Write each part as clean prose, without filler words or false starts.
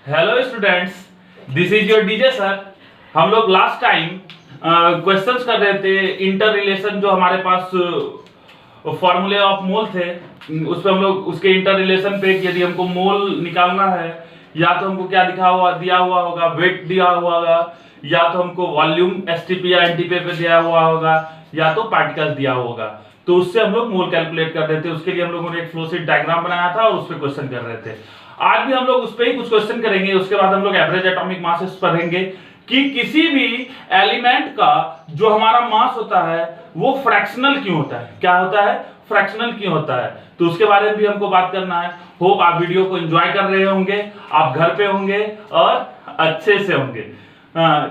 Hello students, this is your DJ sir. हम लोग last time questions कर रहे थे इंटर रिलेशन, जो हमारे पास फॉर्मूले ऑफ मोल थे। उस पे हम लोग उसके इंटर रिलेशन पे यदि हमको मोल निकालना है, या तो हमको क्या दिया हुआ होगा, वेट दिया हुआ होगा, या तो हमको वॉल्यूम एसटीपी या एनटीपी पे दिया हुआ होगा, या तो पार्टिकल्स दिया होगा। तो उससे हम लोग मोल कैलकुलेट कर रहे थे। उसके लिए हम लोगों ने एक फ्लो शीट डायग्राम बनाया था और उस पर क्वेश्चन कर रहे थे। आज भी हम लोग उस पर ही कुछ क्वेश्चन करेंगे। उसके बाद हम लोग एवरेज एटॉमिक मासेस पढ़ेंगे कि किसी भी एलिमेंट का जो हमारा मास होता है वो फ्रैक्शनल क्यों होता है, क्या होता है, फ्रैक्शनल क्यों होता है। तो उसके बारे में भी हमको बात करना है। होप आप वीडियो को एंजॉय कर रहे होंगे, आप घर पे होंगे और अच्छे से होंगे,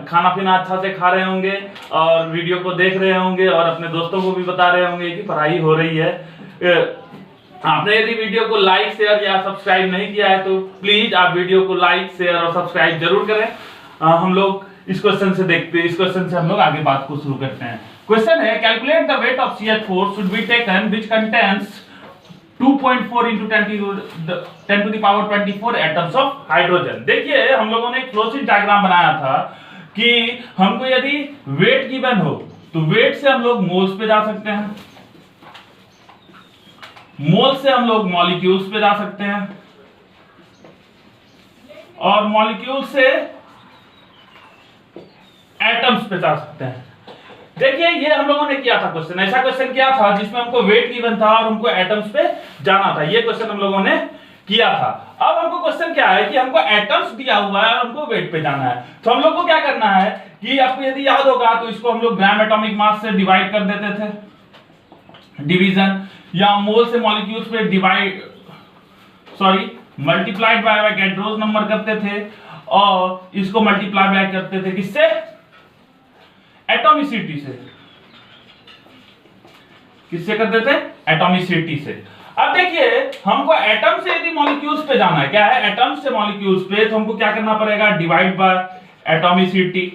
खाना पीना अच्छा से खा रहे होंगे और वीडियो को देख रहे होंगे और अपने दोस्तों को भी बता रहे होंगे कि पढ़ाई हो रही है। आपने यदि वीडियो को लाइक शेयर या सब्सक्राइब नहीं किया है तो प्लीज आप वीडियो को लाइक शेयर और सब्सक्राइब जरूर करें। हम लोग इस क्वेश्चन से देखते हैं, इस क्वेश्चन से हम लोग आगे बात को शुरू करते हैं। क्वेश्चन है, calculate the weight of CH4 should be taken which contains 2.4 into 10 to the power 24 atoms of hydrogen. देखिए हम लोगों ने एक फ्लो शीट डायग्राम बनाया था कि हमको यदि वेट गिवन हो तो वेट से हम लोग मोल्स पे जा सकते हैं, मोल से हम लोग मॉलिक्यूल्स पे जा सकते हैं और मॉलिक्यूल से एटम्स पे जा सकते हैं। देखिए ये हम लोगों ने किया था क्वेश्चन, ऐसा क्वेश्चन किया था जिसमें हमको वेट गिवन था और हमको एटम्स पे जाना था। ये क्वेश्चन हम लोगों ने किया था। अब हमको क्वेश्चन क्या है कि हमको एटम्स दिया हुआ है और हमको वेट पे जाना है। तो हम लोग को क्या करना है कि आपको यदि याद होगा तो इसको हम लोग ग्राम एटॉमिक मास से डिवाइड कर देते थे, डिवीजन, या मोल से मॉलिक्यूल्स पे मल्टीप्लाइड बाय गैड्रोस नंबर करते थे और इसको मल्टीप्लाई बाय करते थे किससे, एटॉमिसिटी से। किससे करते थे, एटॉमिसिटी से। अब देखिए हमको एटम से यदि मॉलिक्यूल्स पे जाना है, क्या है, एटम से मॉलिक्यूल्स पे, तो हमको क्या करना पड़ेगा, डिवाइड बाय एटॉमिसिटी।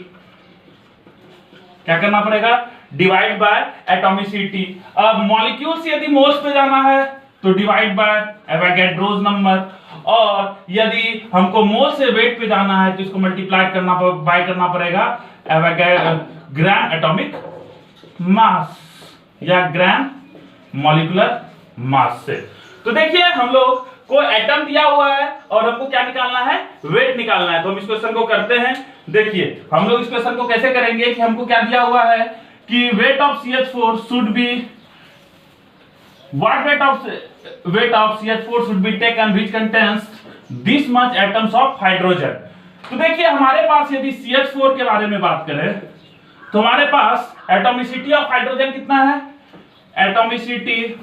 क्या करना पड़ेगा, डिवाइड बाय एटॉमिसिटी। अब मॉलिक्यूल से यदि मोल्स पे जाना है तो डिवाइड बाय एवोगैड्रोस नंबर, और यदि हमको मोल से वेट पे जाना है तो इसको मल्टीप्लाई करना पड़ेगा ग्राम एटॉमिक मास या ग्राम मॉलिक्यूलर मास से। तो देखिए हम लोग को एटम दिया हुआ है और हमको क्या निकालना है, वेट निकालना है। तो हम इस क्वेश्चन को करते हैं। देखिए हम लोग इस क्वेश्चन को कैसे करेंगे कि हमको क्या दिया हुआ है कि weight of CH4 should be, what weight of CH4 should be taken which contains this much atoms of hydrogen. तो देखिए हमारे पास यदि CH4 के बारे में बात करें तो हमारे पास एटॉमिसिटी ऑफ हाइड्रोजन कितना है, atomicity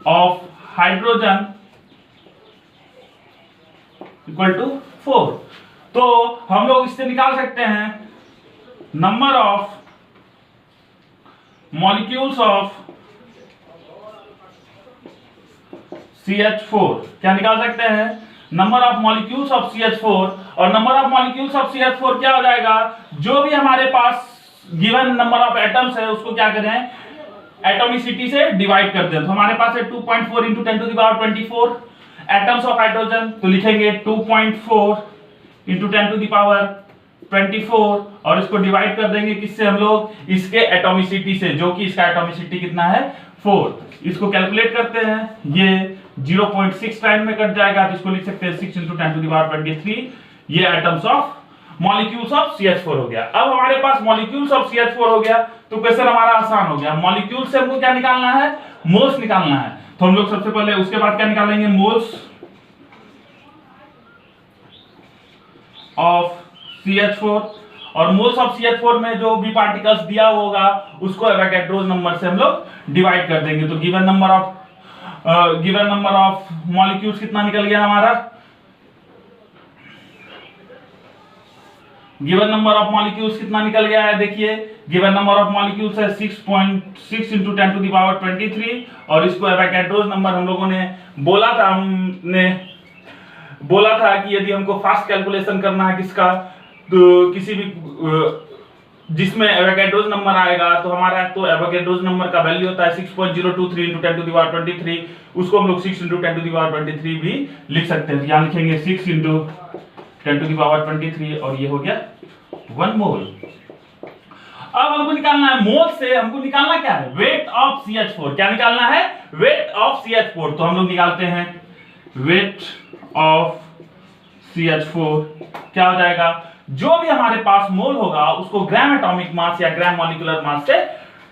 of hydrogen equal to 4। तो हम लोग इससे निकाल सकते हैं number of molecules of CH4। क्या निकाल सकते हैं, number of molecules of CH4। और number of molecules of CH4 क्या हो जाएगा, जो भी हमारे पास गिवन नंबर ऑफ एटम्स है उसको क्या करें, एटॉमिसिटी से डिवाइड कर दें। तो हमारे पास है 2.4 into 10 to the power 24 atoms of hydrogen. तो लिखेंगे 2.4 into 10 to the power 24 और इसको डिवाइड कर देंगे किससे, हम लोग इसके एटॉमिसिटी से, जो कि इसका एटॉमिसिटी कितना है, 4। इसको कैलकुलेट करते हैं, ये 0.6 टाइम में कट जाएगा। तो इसको लिख सकते हैं 6 into 10 to the power 23। ये atoms of molecules of CH4 हो गया। अब हमारे पास मॉलिक्यूल्स ऑफ CH4 हो गया तो क्वेश्चन हमारा आसान हो गया। मॉलिक्यूल से हमको क्या निकालना है, मोल्स निकालना है। तो हम लोग सबसे पहले उसके बाद क्या निकालेंगे, मोल्स ऑफ CH4, और मोल्स ऑफ CH4 में जो भी पार्टिकल्स दिया होगा उसको एवोगैड्रोस नंबर से हम लोग डिवाइड कर देंगे। तो गिवन नंबर ऑफ मॉलिक्यूल्स कितना निकल गया हमारा, गिवन नंबर ऑफ मॉलिक्यूल्स कितना निकल गया है, देखिए गिवन नंबर ऑफ मॉलिक्यूल्स है 6.6 into 10 to the power 23 और इसको एवोगैड्रोस नंबर हम लोगों ने बोला था कि यदि हमको फास्ट कैलकुलेशन करना है किसका, तो किसी भी जिसमें एवोगैड्रोस नंबर आएगा, तो हमारा तो एवोगैड्रोस नंबर का वैल्यू होता है 6.023 × 10⁻23, उसको हम लोग 6 × 10⁻23 भी लिख सकते हैं। यहाँ लिखेंगे 6 × 10⁻23 और ये हो गया 1 मोल। अब हमको निकालना है मोल से, हमको निकालना क्या है, वेट ऑफ CH4। क्या निकालना है, वेट ऑफ CH4। तो हम लोग निकालते हैं वेट ऑफ CH4। क्या हो जाएगा, जो भी हमारे पास मोल होगा उसको ग्राम एटॉमिक मास या ग्राम मॉलिक्यूलर मास से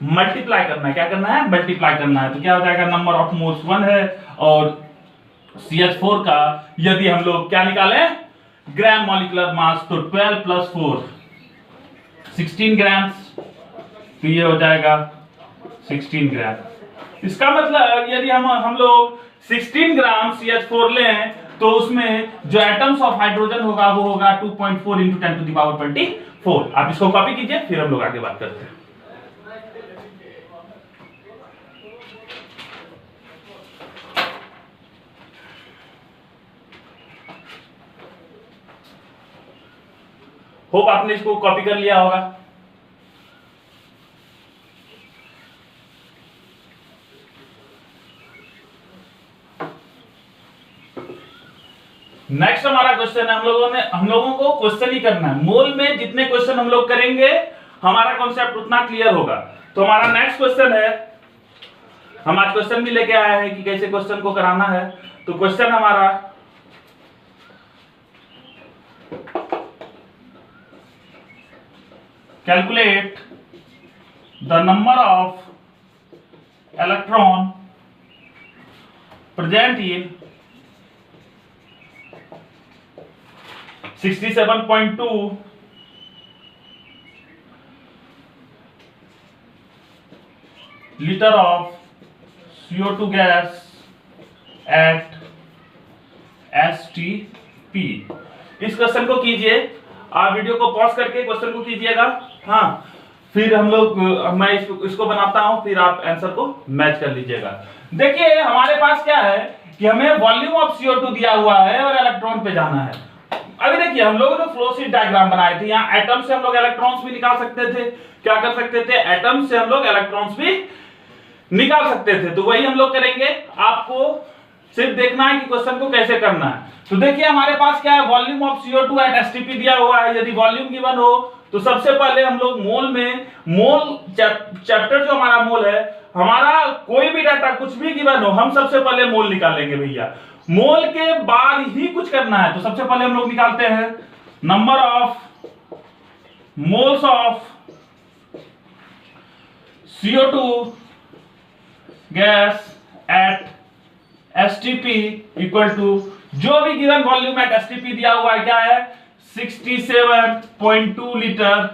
मल्टीप्लाई करना है। क्या करना है, मल्टीप्लाई करना है। तो क्या हो जाएगा, नंबर ऑफ मोल्स 1 है और CH4 का यदि हम लोग क्या निकालें, ग्राम मॉलिक्यूलर मास, तो 12 + 4 16 ग्राम। तो ये हो जाएगा 16 ग्राम। इसका मतलब यदि हम लोग 16 ग्राम CH4 लें तो उसमें जो एटम्स ऑफ हाइड्रोजन होगा वो होगा 2.4 × 10⁻24। आप इसको कॉपी कीजिए, फिर हम लोग आगे बात करते हैं। होप आपने इसको कॉपी कर लिया होगा। नेक्स्ट हमारा क्वेश्चन है, हम लोगों को क्वेश्चन ही करना है। मोल में जितने क्वेश्चन हम लोग करेंगे हमारा कॉन्सेप्ट उतना क्लियर होगा। तो हमारा नेक्स्ट क्वेश्चन है, हम आज क्वेश्चन भी लेके आए हैं कि कैसे क्वेश्चन को कराना है। तो क्वेश्चन हमारा calculate the number of electron present in 67.2 liter of CO2 gas at STP। इस क्वेश्चन को कीजिए, आप वीडियो को पॉज करके क्वेश्चन को कीजिएगा। हाँ, फिर हम लोग मैं इसको बनाता हूं, फिर आप आंसर को मैच कर लीजिएगा। देखिए हमारे पास क्या है कि हमें वॉल्यूम ऑफ CO2 दिया हुआ है और इलेक्ट्रॉन पे जाना है। अभी देखिए हम लोग जो फ्लो शीट डायग्राम बनाए थे, यहाँ एटम से हम लोग इलेक्ट्रॉन्स भी निकाल सकते थे। क्या कर सकते थे, एटम से हम लोग इलेक्ट्रॉन्स भी निकाल सकते थे। तो वही हम लोग करेंगे, आपको सिर्फ देखना है कि क्वेश्चन को कैसे करना है। तो देखिए हमारे पास क्या है, volume of CO2 eight STP दिया हुआ है। यदि वॉल्यूम गिवन हो तो सबसे पहले हम लोग मोल में, मोल चैप्टर जो हमारा मोल है, हमारा कोई भी डाटा कुछ भी गिवन हो, हम सबसे पहले मोल निकालेंगे भैया। मोल के बाद ही कुछ करना है। तो सबसे पहले हम लोग निकालते हैं number of moles of CO2 gas at STP equal to जो भी गिवन वॉल्यूम एट STP दिया हुआ है क्या है, 67.2 लीटर।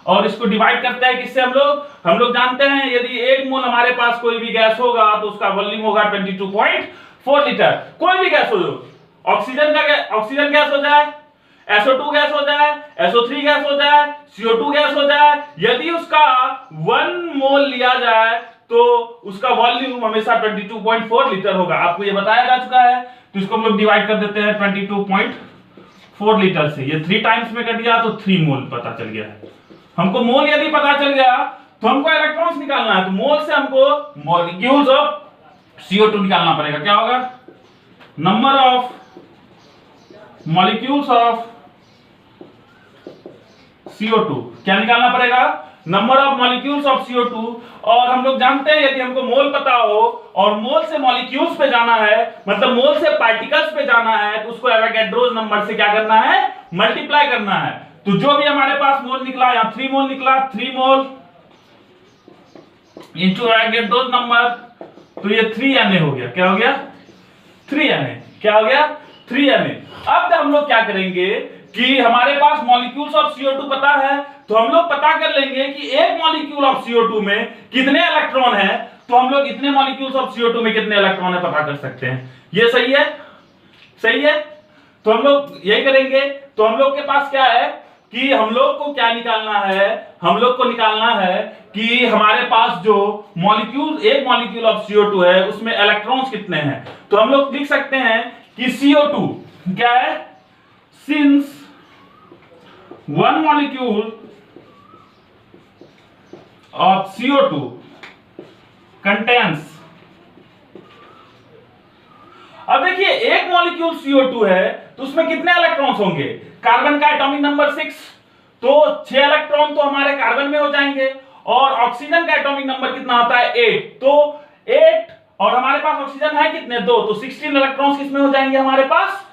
और इसको डिवाइड करते हैं किससे, हम लोग जानते हैं यदि 1 मोल हमारे पास कोई भी गैस होगा तो उसका वॉल्यूम होगा 22.4 लीटर। कोई भी गैस हो, ऑक्सीजन गैस हो जाए, SO2 गैस हो जाए, SO3 गैस हो जाए, CO2 गैस हो जाए, यदि उसका 1 मोल लिया जाए तो उसका वॉल्यूम हमेशा 22.4 लीटर होगा। आपको ये बताया जा चुका है। तो इसको हम लोग डिवाइड कर देते हैं 22.4 लीटर से। ये 3 टाइम्स में कट गया तो 3 मोल पता चल गया है। हमको मोल यदि पता चल गया तो हमको इलेक्ट्रॉन्स निकालना है। तो मोल से हमको मॉलिक्यूल्स ऑफ CO2 निकालना पड़ेगा। क्या होगा, number of molecules of CO2। क्या निकालना पड़ेगा, number of molecules of CO2। और हम लोग जानते हैं यदि हमको मोल पता हो और मोल से मॉलिक्यूल्स पे जाना है, मतलब मोल से पार्टिकल्स पे जाना है, तो उसको एवोगैड्रोस नंबर से क्या करना है, मल्टीप्लाई करना है। तो जो भी हमारे पास मोल निकला, यहां 3 मोल निकला, 3 मोल इंटू एवोगैड्रोस नंबर, तो ये 3Na हो गया। क्या हो गया, 3Na। क्या हो गया, 3Na। अब हम लोग क्या करेंगे कि हमारे पास मॉलिक्यूल्स ऑफ CO2 पता है, तो हम लोग पता कर लेंगे कि एक मॉलिक्यूल ऑफ CO2 में कितने इलेक्ट्रॉन है। तो हम लोग इतने मॉलिक्यूल्स ऑफ CO2 में कितने इलेक्ट्रॉन है पता कर सकते हैं। ये सही है, सही है। तो हम लोग यही करेंगे। तो हम लोग के पास क्या है कि हम लोग को क्या निकालना है, हम लोग को निकालना है कि हमारे पास जो मॉलिक्यूल, एक मॉलिक्यूल ऑफ CO2 है उसमें इलेक्ट्रॉन्स कितने हैं। तो हम लोग लिख सकते हैं कि CO2 क्या है, since one molecule of CO2 contains, अब देखिए एक मॉलिक्यूल CO2 है तो उसमें कितने इलेक्ट्रॉन्स होंगे, कार्बन का एटॉमिक नंबर 6, तो 6 इलेक्ट्रॉन तो हमारे कार्बन में हो जाएंगे, और ऑक्सीजन का एटॉमिक नंबर कितना होता है 8, तो 8 और हमारे पास ऑक्सीजन है कितने 2, तो 16 इलेक्ट्रॉन्स किसमें हो जाएंगे हमारे पास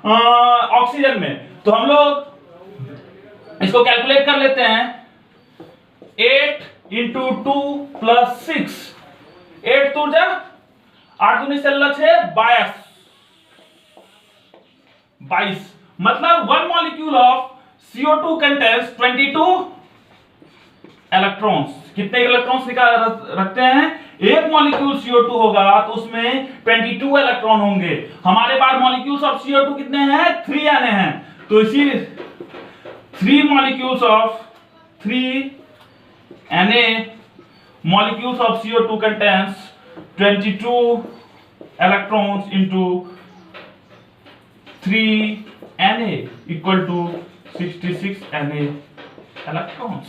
ऑक्सीजन में। तो हम लोग इसको कैलकुलेट कर लेते हैं, 8 इंटू 2 प्लस 6, 8 2 जा 8 दूनी 6 22, मतलब one molecule of CO2 contains 22 electrons. कितने इलेक्ट्रॉन्स निकाल रखते हैं, एक मॉलिक्यूल CO2 होगा तो उसमें 22 इलेक्ट्रॉन होंगे। हमारे पास मॉलिक्यूल्स ऑफ CO2 कितने हैं 3 आने हैं, तो इसी 3 molecules of 3 Na molecules of CO2 contains 22 electrons into 3 Na equal to 66 Na electrons।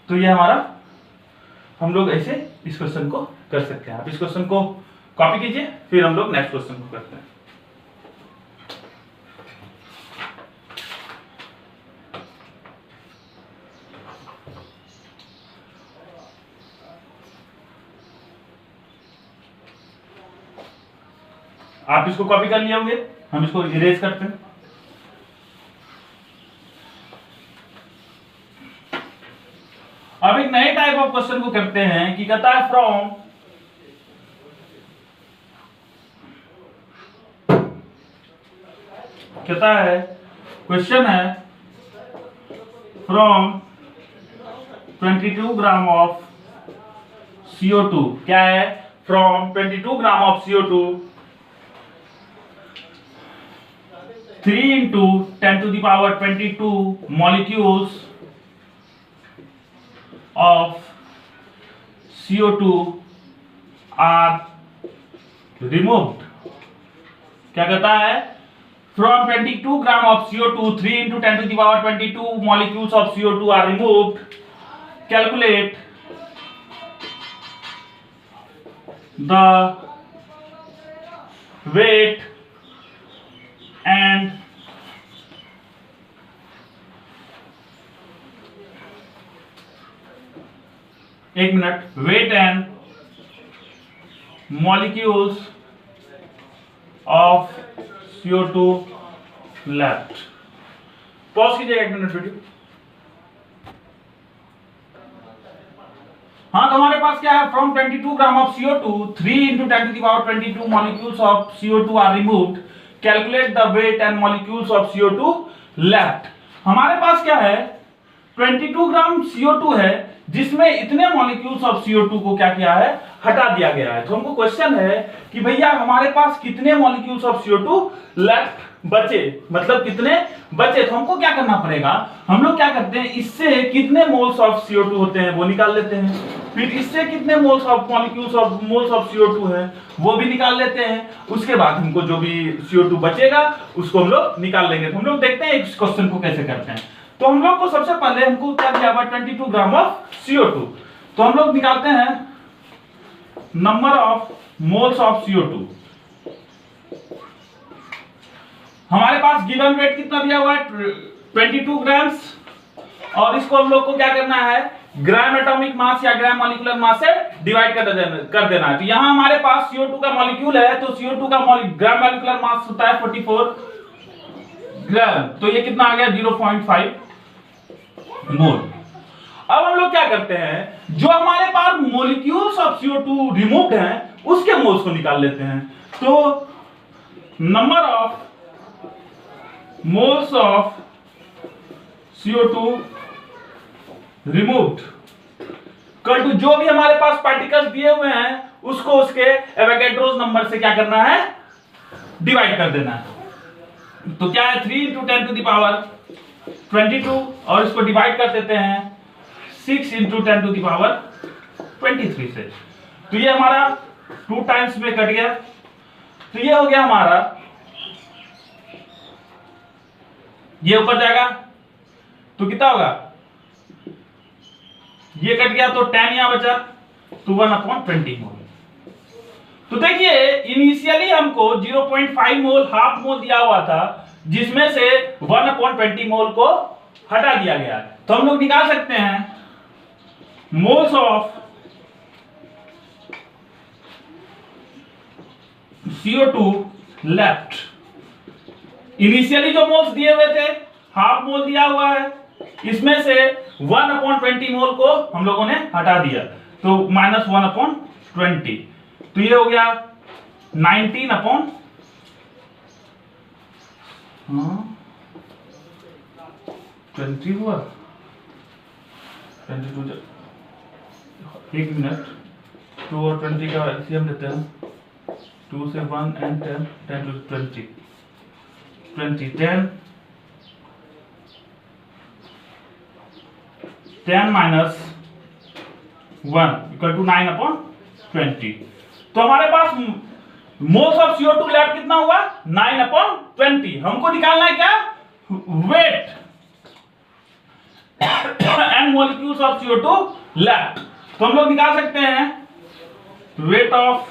तो ये हमारा, हम लोग ऐसे इस क्वेश्चन को कर सकते हैं। आप इस क्वेश्चन को कॉपी कीजिए, फिर हम लोग नेक्स्ट क्वेश्चन को करते हैं। आप इसको कॉपी कर लिए होंगे, हम इसको इरेज करते हैं। अब एक नए टाइप ऑफ क्वेश्चन को करते हैं कि कहता है फ्रॉम कहता है क्वेश्चन है फ्रॉम 22 ग्राम ऑफ CO2, क्या है from 22 gram of CO2 3 into 10 to the power 22 molecules of CO2 are removed। क्या कहता है, from 22 gram of CO2 3 into 10 to the power 22 molecules of CO2 are removed, calculate the weight and एक minute, weight and molecules of CO2 left। Pause कीजिएगा 1 minute video. हाँ, तो हमारे पास क्या है, from 22 gram of CO2 3 into 10 to the power 22 molecules of CO2 are removed, calculate the weight and molecules of CO2 left. हमारे पास क्या है 22 ग्राम CO2 है जिसमें इतने मॉलिक्यूल्स ऑफ CO2 को क्या किया है, हटा दिया गया है। तो हमको क्वेश्चन है कि भैया हमारे पास कितने मॉलिक्यूल्स ऑफ CO2 लेफ्ट बचे, मतलब कितने बचे। तो हमको क्या करना पड़ेगा, हम लोग क्या करते हैं, इससे कितने मोल्स ऑफ CO2 होते हैं वो निकाल लेते हैं, फिर इससे कितने moles of molecules of moles of CO2 है वो भी निकाल लेते हैं। उसके बाद हमको जो भी CO2 बचेगा उसको हम लोग निकाल लेंगे। तो हम लोग देखते हैं इस क्वेश्चन को कैसे करते हैं। तो हम लोग को सबसे पहले हमको क्या दिया हुआ 22 ग्राम ऑफ CO2, तो हम लोग निकालते हैं number of moles of CO2। हमारे पास गिवन वेट कितना दिया हुआ है 22 ग्राम्स, और इसको हम लोग को क्या करना है, ग्राम एटॉमिक मास या ग्राम मॉलिक्यूलर मास से डिवाइड कर देना है। तो यहां हमारे पास CO2 का मॉलिक्यूल है, तो CO2 का ग्राम मॉलिक्यूलर मास होता है 44 ग्राम, तो ये कितना आ गया 0.5 मोल। अब हम लोग क्या करते हैं, जो हमारे पास मॉलिक्यूल्स ऑफ CO2 रिमूव्ड हैं उसके मोल्स को निकाल लेते हैं। तो number of moles of CO2 removed कल टू जो भी हमारे पास पार्टिकल्स दिए हुए हैं उसको उसके एवोगैड्रोस नंबर से क्या करना है, डिवाइड कर देना है। तो क्या है 3 into 10 to the power 22, और इसको डिवाइड कर देते हैं 6 into 10 to the power 23 से। तो ये हमारा 2 टाइम्स में कट गया, तो ये हो गया हमारा, ये ऊपर जाएगा तो कितना होगा, ये कट गया तो 10 यहां बचा, तो 1/20 मोल। तो देखिए इनिशियली हमको 0.5 मोल हाफ मोल दिया हुआ था, जिसमें से 1/20 मोल को हटा दिया गया। तो हम लोग निकाल सकते हैं moles of CO2 left. Initially जो मोल्स दिए हुए थे हाफ मोल दिया हुआ है, इसमें से 1/20 मोल को हम लोगों ने हटा दिया, तो -1/20। तो ये हो गया 19/20 हुआ 22। एक मिनट, 2 और 20 का एलसीएम लेते हैं। 2 से 1 and 10, 10 to 20, 10 minus 1 equal to 9/20। तो हमारे पास मोल्स ऑफ CO2 लेफ्ट कितना हुआ 9/20। हमको निकालना है क्या weight and molecules of CO2 left. तो हम लोग निकाल सकते हैं weight of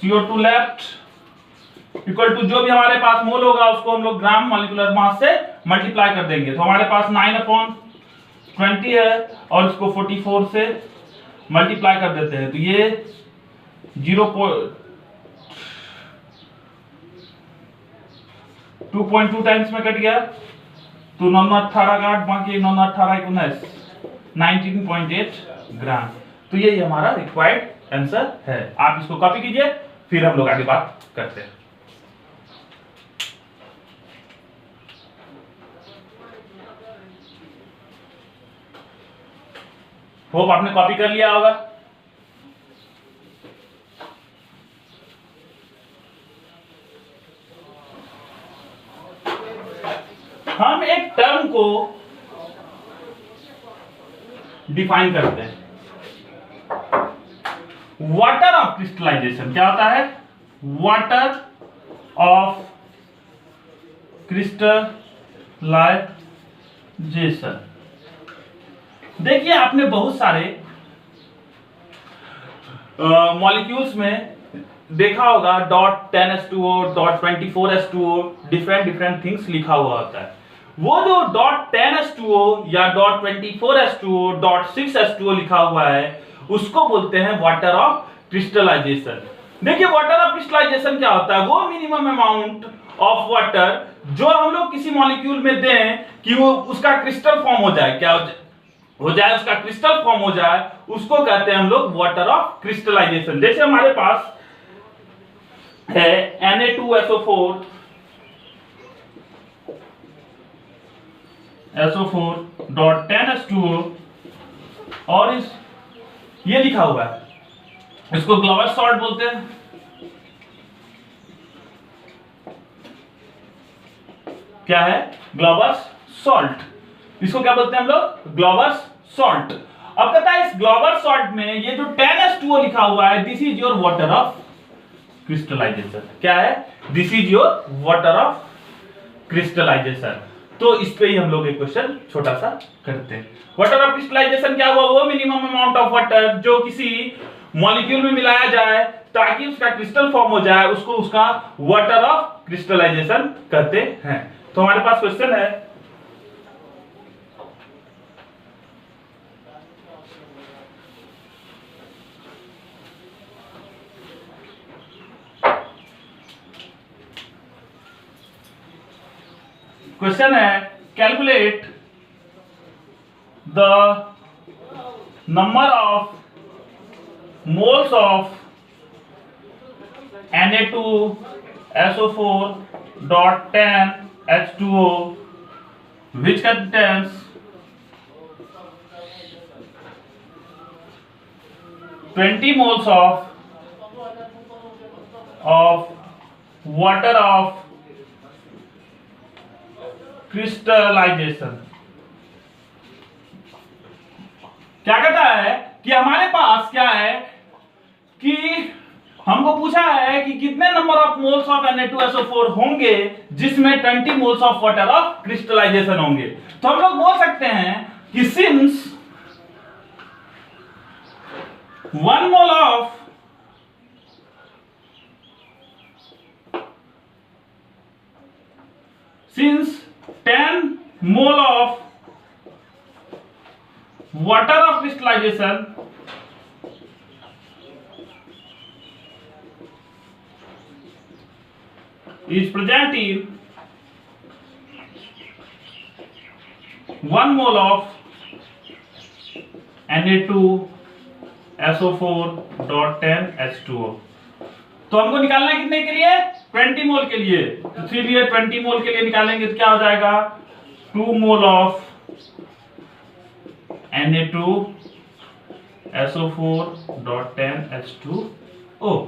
CO2 left equal to जो भी हमारे पास मोल होगा उसको हम लोग ग्राम मॉलिक्यूलर मास से मल्टीप्लाई कर देंगे। तो हमारे पास 9/20 है और इसको 44 से मल्टीप्लाई कर देते हैं, तो ये 2.2 टाइम्स में कट गया, तो 9 18 का 8 बाकी 9 18 19 19.8 ग्राम। तो यही हमारा रिक्वायर्ड आंसर है। आप इसको कॉपी कीजिए, फिर हम लोग आगे बात करते हैं। होप आपने कॉपी कर लिया होगा। हम एक टर्म को डिफाइन करते हैं, वाटर ऑफ क्रिस्टलाइजेशन। क्या होता है वाटर ऑफ क्रिस्टलाइजेशन। देखिए आपने बहुत सारे मॉलिक्यूल्स में देखा होगा .10H2O, .24H2O, डिफरेंट थिंग्स लिखा हुआ होता है। वो जो .10H2O या .24H2O, .6H2O लिखा हुआ है उसको बोलते हैं वाटर ऑफ क्रिस्टलाइजेशन। देखिए वाटर ऑफ क्रिस्टलाइजेशन क्या होता है, वो मिनिमम अमाउंट ऑफ वाटर जो हम लोग किसी मॉलिक्यूल में दें कि वो उसका क्रिस्टल फॉर्म हो जाए, क्या हो जाए उसका क्रिस्टल फॉर्म हो जाए, उसको कहते हैं हम लोग वाटर ऑफ क्रिस्टलाइजेशन। जैसे हमारे पास है Na2SO4 .10H2O और इस ये लिखा हुआ है, इसको ग्लोबस सॉल्ट बोलते हैं। क्या है ग्लोबस सॉल्ट, इसको क्या बोलते हैं हम लोग ग्लोबस सॉल्ट। अब कहता है इस ग्लोबस सॉल्ट में ये जो 10H2O लिखा हुआ है this is your water of crystallisation. क्या है this is your water of crystallisation. तो इस पे ही हम लोग एक क्वेश्चन छोटा सा करते हैं। वाटर ऑफ क्रिस्टलाइजेशन क्या हुआ, वो मिनिमम अमाउंट ऑफ वाटर जो किसी मॉलिक्यूल में मिलाया जाए ताकि उसका क्रिस्टल फॉर्म हो जाए, उसको उसका वाटर ऑफ क्रिस्टलाइजेशन कहते हैं। तो हमारे पास क्वेश्चन है calculate the number of moles of Na2SO4.10H2O which contains 20 moles of water of crystallization। क्या कहता है कि हमारे पास क्या है कि हमको पूछा है कि कितने number of moles of Na2SO4 होंगे जिसमें 20 moles of water of crystallisation होंगे। तो हम लोग बोल सकते हैं कि since 1 mole of since 10 mole of water of crystallization is present in 1 mole of Na2SO4.10H2O। तो हमको निकालना है कितने के लिए? 20 मोल के लिए। इसीलिए 20 मोल के लिए निकालेंगे तो क्या हो जाएगा? 2 मोल ऑफ Na2SO4.10H2O।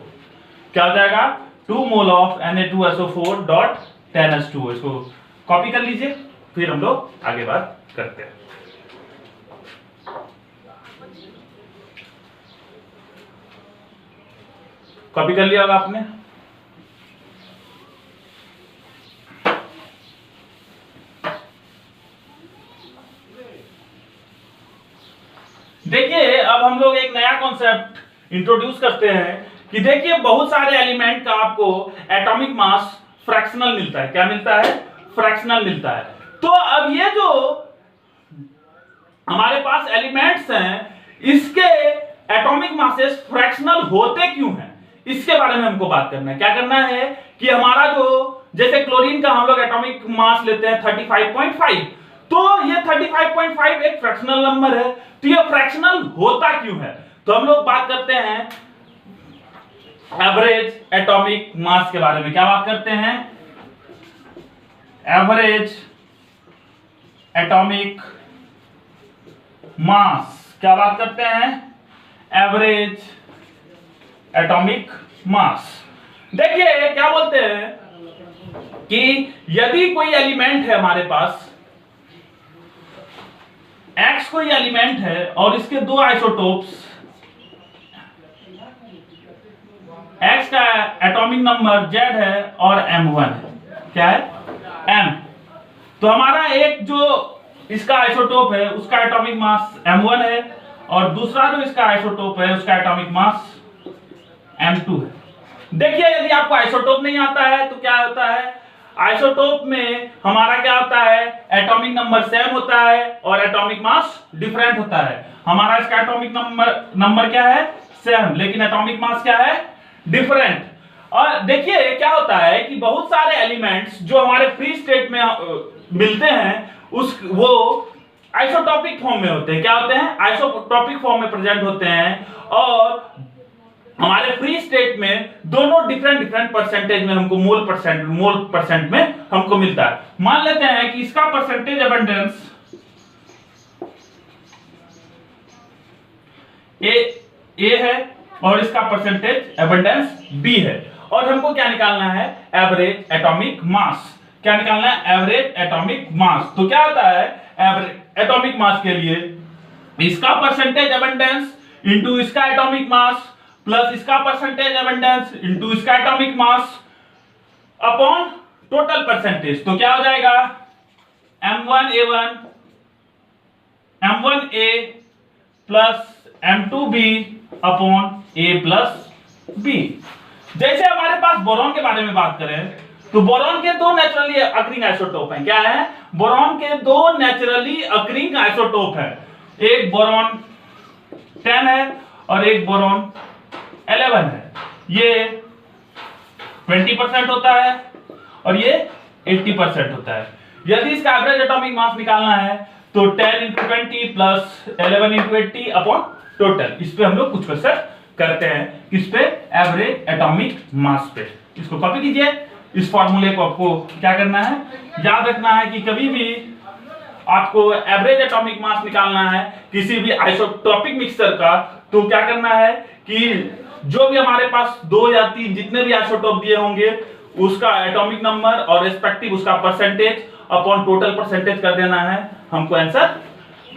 क्या हो जाएगा? 2 मोल ऑफ Na2SO4.10H2O। इसको कॉपी कर लीजिए, फिर हम लोग आगे बात करते हैं। कॉपी कर लिया होगा आपने? देखिए, अब हम लोग एक नया कॉन्सेप्ट इंट्रोड्यूस करते हैं कि देखिए बहुत सारे एलिमेंट का आपको एटॉमिक मास फ्रैक्शनल मिलता है। क्या मिलता है? फ्रैक्शनल मिलता है। तो अब ये जो हमारे पास एलिमेंट्स हैं, इसके एटॉमिक मासेस फ्रैक्शनल होते क्यों हैं, इसके बारे में हमको बात करना है। क्या करना है कि हमारा जो जैसे क्लोरीन का हम लोग एटॉमिक मास लेते हैं 35.5, तो ये 35.5 एक फ्रैक्शनल नंबर है। तो ये फ्रैक्शनल होता क्यों है? तो हम लोग बात करते हैं एवरेज एटॉमिक मास के बारे में। क्या बात करते हैं? एवरेज एटॉमिक मास। क्या बात करते हैं? एवरेज एटॉमिक मास। देखिए क्या बोलते हैं कि यदि कोई एलिमेंट है हमारे पास, X कोई एलिमेंट है और इसके दो आइसोटोप्स, X का एटॉमिक नंबर Z है और M1 है। क्या है? M। तो हमारा एक जो इसका आइसोटोप है उसका एटॉमिक मास M1 है और दूसरा जो इसका आइसोटोप है उसका एटॉमिक मास M2 है। देखिए यदि आपको आइसोटोप नहीं आता है तो क्या होता है? आइसोटोप में हमारा क्या होता है? एटॉमिक नंबर सेम होता है और एटॉमिक मास डिफरेंट होता है। हमारा इसका एटॉमिक नंबर क्या है? सेम, लेकिन एटॉमिक मास क्या है? डिफरेंट। और देखिए क्या होता है कि बहुत सारे एलिमेंट्स जो हमारे फ्री स्टेट में मिलते हैं वो आइसोटॉपिक फॉर्म में होते हैं। क्या होते हैं? आइसोटॉपिक फॉर्म में प्रेजेंट होते हैं और हमारे फ्री स्टेट में दोनों डिफरेंट परसेंटेज में हमको मोल परसेंट में हमको मिलता है। मान लेते हैं कि इसका परसेंटेज अबंडेंस ए है और इसका परसेंटेज अबंडेंस बी है, और हमको क्या निकालना है? एवरेज एटॉमिक मास। क्या निकालना है? Average atomic mass. तो क्या होता है एवरेज एटॉमिक मास के लिए? इसका परसेंटेज अबंडेंस इनटू इसका एटॉमिक मास प्लस इसका परसेंटेज अबंडेंस इनटू इसका atomic mass upon total percentage. तो क्या हो जाएगा? M1A1 M1A plus M2B upon A plus B। जैसे हमारे पास बोरॉन के बारे में बात करें तो बोरॉन के दो नेचुरली अकरिंग आइसोटोप हैं। क्या है? बोरॉन के दो नेचुरली अकरिंग आइसोटोप हैं। एक बोरॉन 10 है और एक बोरॉन 11 है। ये 20% होता है और ये 80% होता है। यदि इसका एवरेज एटॉमिक मास निकालना है तो 10 × 20 प्लस 11 × 80 अपॉन टोटल। इस पे हम लोग कुछ क्वेश्चन करते हैं, किस पे? एवरेज एटॉमिक मास पे। इसको कॉपी कीजिए। इस फॉर्मूले को आपको क्या करना है? याद रखना है कि कभी भी आपको एवरेज एटॉमिक मास निकालना है किसी भी आइसोटॉपिक मिक्सचर का, तो क्या करना है कि जो भी हमारे पास 2 या 3 जितने भी आइसोटोप दिए होंगे उसका एटॉमिक नंबर और रेस्पेक्टिव उसका परसेंटेज अपॉन टोटल परसेंटेज कर देना है, हमको आंसर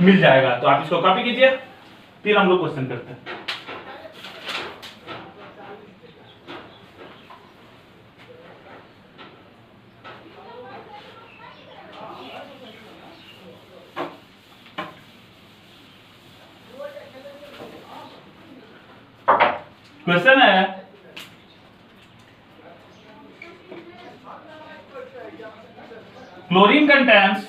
मिल जाएगा। तो आप इसको कॉपी कीजिए, फिर हम लोग क्वेश्चन करते हैं। क्वेश्चन है chlorine contains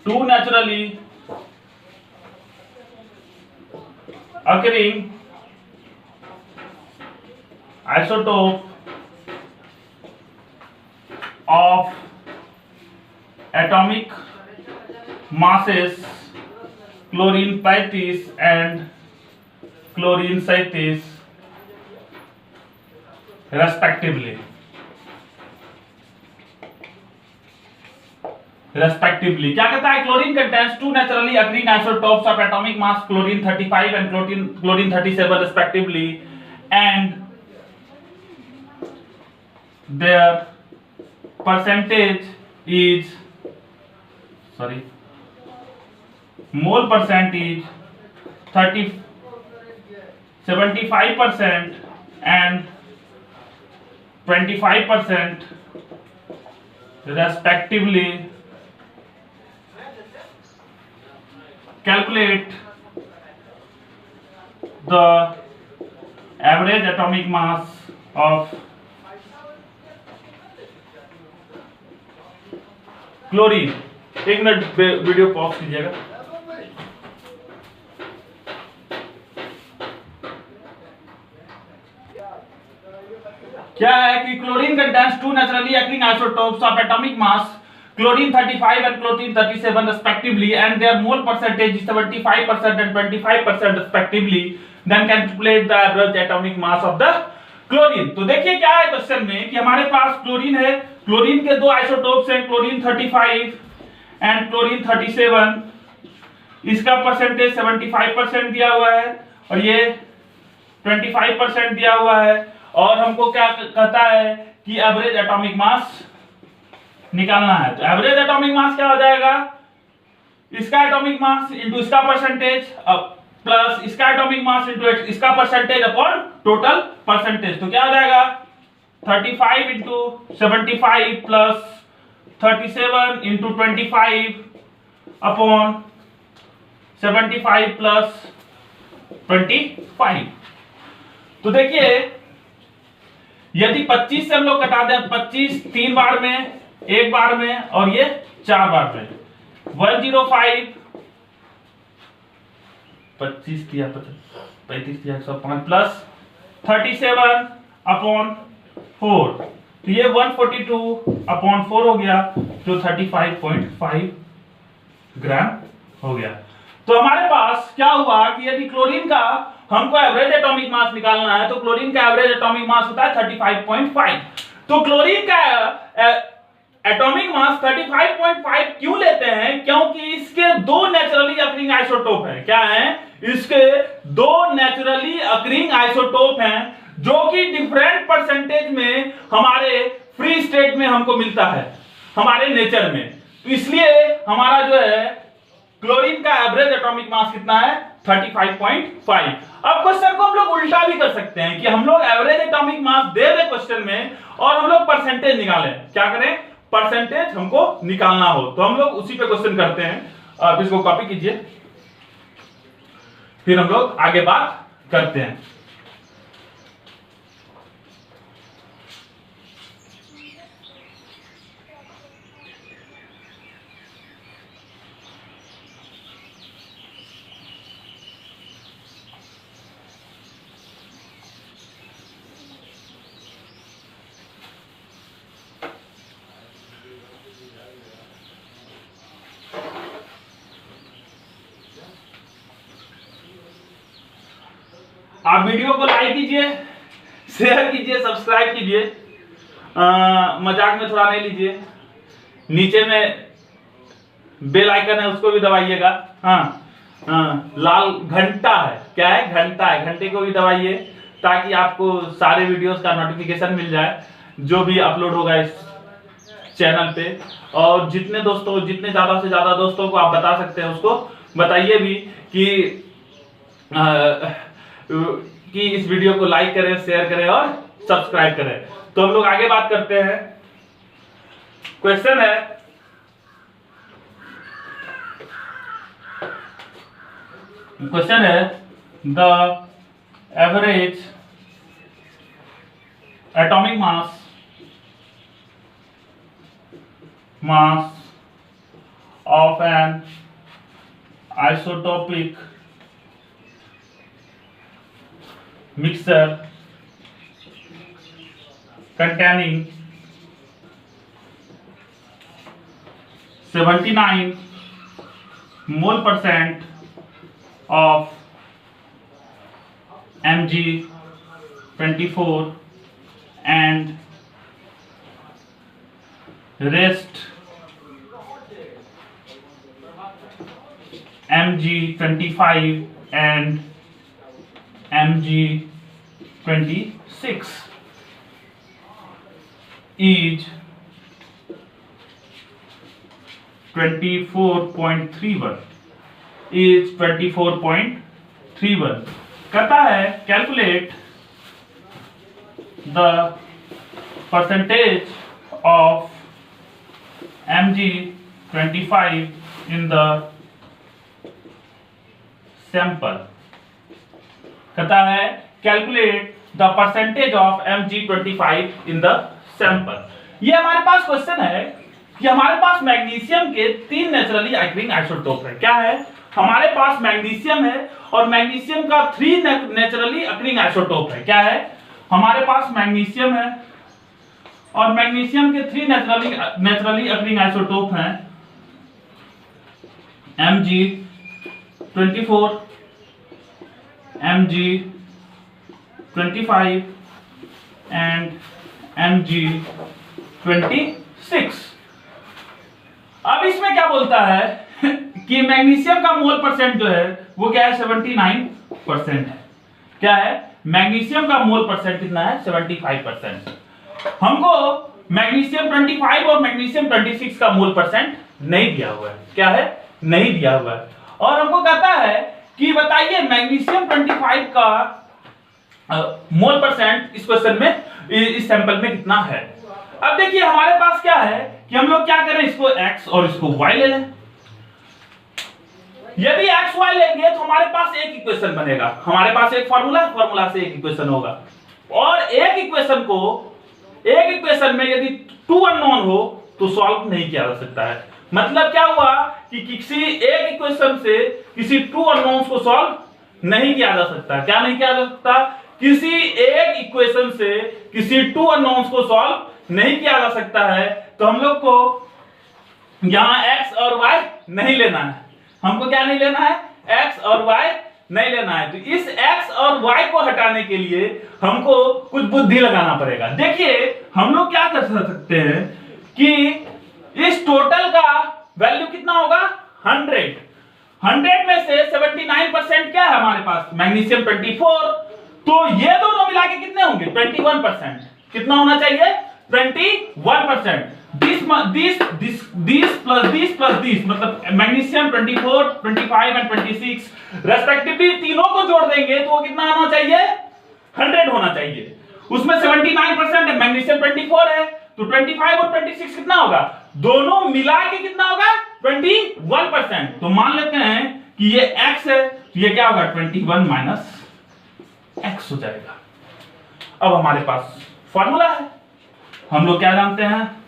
two naturally occurring isotope of atomic masses chlorine 35 and chlorine 37 respectively क्या कहता है? Chlorine contains two naturally occurring isotopes of atomic mass chlorine 35 and chlorine 37 respectively and their percentage is mole percentage 75% and 25% respectively. Calculate the average atomic mass of chlorine. एक minute video pause कीजिएगा। क्या है कि chlorine contains two naturally occurring isotopes of atomic mass chlorine 35 and chlorine 37 respectively and their mole percentage is 75% and 25% respectively, then calculate the average atomic mass of the chlorine। तो देखिए क्या है question में कि हमारे पास क्लोरीन है, chlorine के दो आइसोटोप्स हैं, क्लोरीन 35 एंड क्लोरीन 37। इसका परसेंटेज 75% दिया हुआ है और ये 25% दिया हुआ है और हमको क्या कहता है कि एवरेज एटॉमिक मास निकालना है। तो एवरेज एटॉमिक मास क्या हो जाएगा? इसका एटॉमिक मास इनटू इसका परसेंटेज प्लस इसका एटॉमिक मास इनटू इसका परसेंटेज अपॉन टोटल परसेंटेज। तो क्या हो जाएगा? 35 into 75 plus 37 into 25 upon 75 plus 25। तो देखिए यदि 25 से हम लोग कटा दें, 25 3 बार में, एक बार में और ये 4 बार में, 105 25 किया 35 किया 105 प्लस 37 अपॉन 4, तो ये 142 अपॉन 4 हो गया जो 35.5 ग्राम हो गया। तो हमारे पास क्या हुआ कि यदि क्लोरीन का हमको एवरेज एटॉमिक मास निकालना है तो क्लोरीन का एवरेज एटॉमिक मास होता है 35.5। तो क्लोरीन का एटॉमिक मास 35.5 क्यों लेते हैं? क्योंकि इसके दो नेचुरली अकरिंग आइसोटोप हैं। क्या हैं? इसके दो नेचुरली अकरिंग आइसोटोप हैं जो कि डिफरेंट परसेंटेज में हमारे फ्री स्टेट में हमको मिलता है, हमारे नेचर में। तो इसलिए हमारा जो है क्लोरीन का एवरेज एटॉमिक मास कितना है? 35.5। अब क्वेश्चन को हम लोग उल्टा भी कर सकते हैं कि हम लोग एवरेज एटॉमिक मास दे दे क्वेश्चन में और हम लोग परसेंटेज निकालें। क्या करें? परसेंटेज हमको निकालना हो तो हम लोग उसी पे क्वेश्चन करते हैं। आप इसको कॉपी कीजिए, फिर हम लोग आगे बात करते हैं। आप वीडियो को लाइक कीजिए, शेयर कीजिए, सब्सक्राइब कीजिए, मजाक में थोड़ा नहीं लीजिए। नीचे में बेल आइकन है उसको भी दबाइएगा। लाल घंटा है, क्या है? घंटा है, घंटे को भी दबाइए ताकि आपको सारे वीडियोस का नोटिफिकेशन मिल जाए जो भी अपलोड होगा इस चैनल पे। और जितने ज्यादा से ज्यादा दोस्तों को आप बता सकते हैं उसको बताइए भी कि इस वीडियो को लाइक करें, शेयर करें और सब्सक्राइब करें। तो हम लोग आगे बात करते हैं। क्वेश्चन है the average atomic mass of an isotopic mixture containing 79 mole percent of Mg24 and rest Mg25 and Mg26 is 24.31 is 24.31 कहता है calculate the percentage of Mg25 in the sample. कहता है calculate the percentage of Mg25 in the sample. ये हमारे पास question है कि हमारे पास magnesium के 3 नेचुरली अकरिंग आइसोटोप है। क्या है? हमारे पास मैग्नीशियम है और मैग्नीशियम का 3 नेचुरली अकरिंग आइसोटोप है। क्या है? हमारे पास मैग्नीशियम है और मैग्नीशियम के 3 नेचुरली अकरिंग आइसोटोप हैं Mg24, Mg25 and Mg26। अब इसमें क्या बोलता है कि मैग्नीशियम का मोल परसेंट जो है वो क्या है 79% है। क्या है? मैग्नीशियम का मोल परसेंट कितना है 75%। हमको मैग्नीशियम 25 और मैग्नीशियम 26 का मोल परसेंट नहीं दिया हुआ है। क्या है? नहीं दिया हुआ है। और हमको कहता है कि बताइए मैग्नीशियम 25 का मोल परसेंट इस क्वेश्चन में इस सैंपल में कितना है। अब देखिए हमारे पास क्या है कि हम लोग क्या करें, इसको x और इसको y ले लें। यदि x y लेंगे तो हमारे पास एक इक्वेशन बनेगा। हमारे पास एक फॉर्मूला से एक इक्वेशन होगा और एक इक्वेशन में यदि 2 अननोन हो तो सॉल्व नहीं किया जा सकता है। मतलब क्या हुआ कि किसी एक इक्वेशन से किसी 2 अननोन्स को सॉल्व नहीं किया जा सकता। क्या नहीं किया जा सकता? किसी एक इक्वेशन से किसी 2 अननोन्स को सॉल्व नहीं किया जा सकता है। तो हम लोग को यहां x और y नहीं लेना है। हमको क्या नहीं लेना है? x और y नहीं लेना है। तो इस x और y को हटाने के लिए हमको कुछ बुद्धि लगाना पड़ेगा। देखिए हम लोग क्या कर सकते हैं कि इस टोटल का वैल्यू कितना होगा 100 में से 79% क्या है हमारे पास मैग्नीशियम 24। तो ये दोनों मिला के कितने होंगे 21%। कितना होना चाहिए 21%। दिस प्लस दिस मतलब मैग्नीशियम 24, 25 एंड 26 रेस्पेक्टिवली तीनों को जोड़ देंगे तो वो कितना होना चाहिए 100 होना चाहिए। उसमें 79% है, मैग्नीशियम 24 है तो 25 और 26 कितना होगा, दोनों मिला के कितना होगा 21%। तो मान लेते हैं कि ये x है तो ये क्या होगा 21 माइनस x हो जाएगा। अब हमारे पास फॉर्मूला है, हम लोग क्या जानते हैं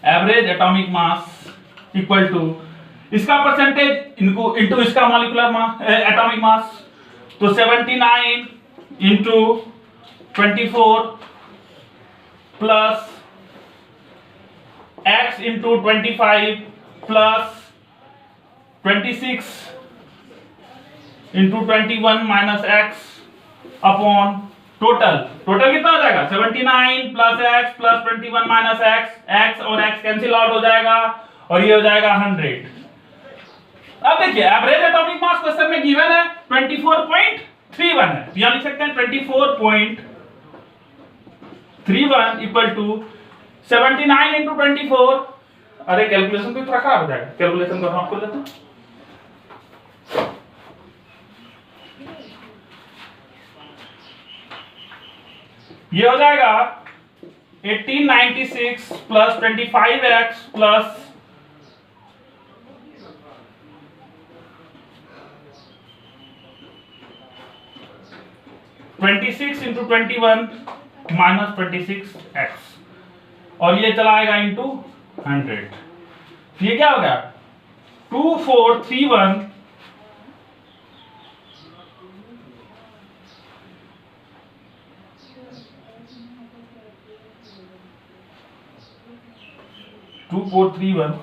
average atomic mass equal to इसका परसेंटेज इनटू इसका मॉलिक्यूलर मास एटॉमिक मास। तो 79 into 24 plus x into 25 plus 26 into 21 minus x upon total कितना हो जाएगा 79 plus x plus 21 minus x और x कैंसिल आउट हो जाएगा और ये हो जाएगा 100। अब देखिए एवरेज एटॉमिक मास क्वेश्चन में गिवन है 24.31 है, तो यहां लिख सकते हैं 24.31 इक्वल टू 79 इंटू 24। अरे कैलकुलेशन तो थोड़ा खराब हो जाएगा, कैलकुलेशन को हम खोल लेते हैं। ये हो जाएगा 1896 plus 25x plus 26 26 into 21 minus 26x, और ये चला आएगा इंटू 100। ये क्या हो गया 2431 2431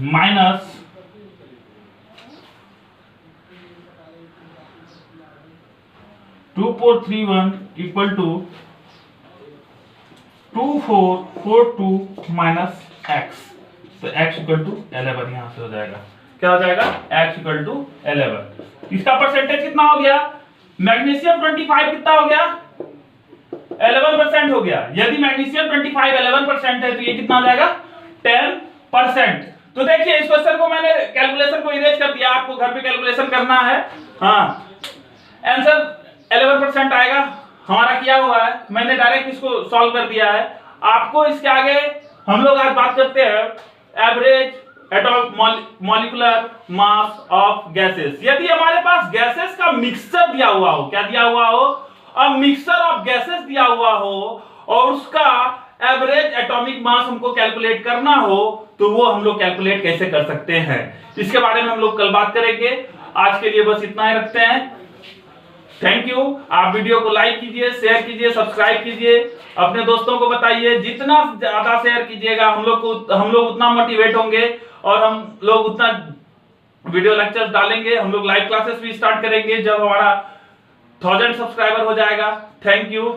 minus 2431 equal to 2442 minus x, तो x इक्वल टू 11 यहां से हो जाएगा। क्या हो जाएगा x इक्वल टू 11। इसका परसेंटेज कितना हो गया, मैग्नीशियम 25 कितना हो गया 11% हो गया। यदि मैग्नीशियम 25 11% है तो ये कितना हो जाएगा 10%। तो देखिए इस क्वेश्चन को मैंने कैलकुलेशन को इरेज कर दिया, आपको घर पे कैलकुलेशन करना है। हाँ आंसर 11% आएगा, हमारा किया हुआ है, मैंने डायरेक्ट इसको सॉल्व कर दिया है। आपको इसके आगे हम लोग आज बात करते हैं average atomic molecular mass of gases. यदि हमारे पास गैसेस का मिक्सचर दिया हुआ हो, क्या दिया हुआ हो, अब मिक्सचर ऑफ गैसेस दिया हुआ हो और उसका एवरेज एटॉमिक मास हमको कैलकुलेट करना हो, तो वो हम लोग कैलकुलेट कैसे कर सकते हैं, इसके बारे में हम लोग कल बात करेंगे। आज के लिए बस इतना ही रखते हैं। Thank you. आप वीडियो को लाइक कीजिए, शेयर कीजिए, सब्सक्राइब कीजिए, अपने दोस्तों को बताइए। जितना ज्यादा शेयर कीजिएगा हम लोग उतना मोटिवेट होंगे और हम लोग उतना वीडियो लेक्चर्स डालेंगे। हम लोग लाइव क्लासेस भी स्टार्ट करेंगे जब हमारा 1000 सब्सक्राइबर हो जाएगा। Thank you.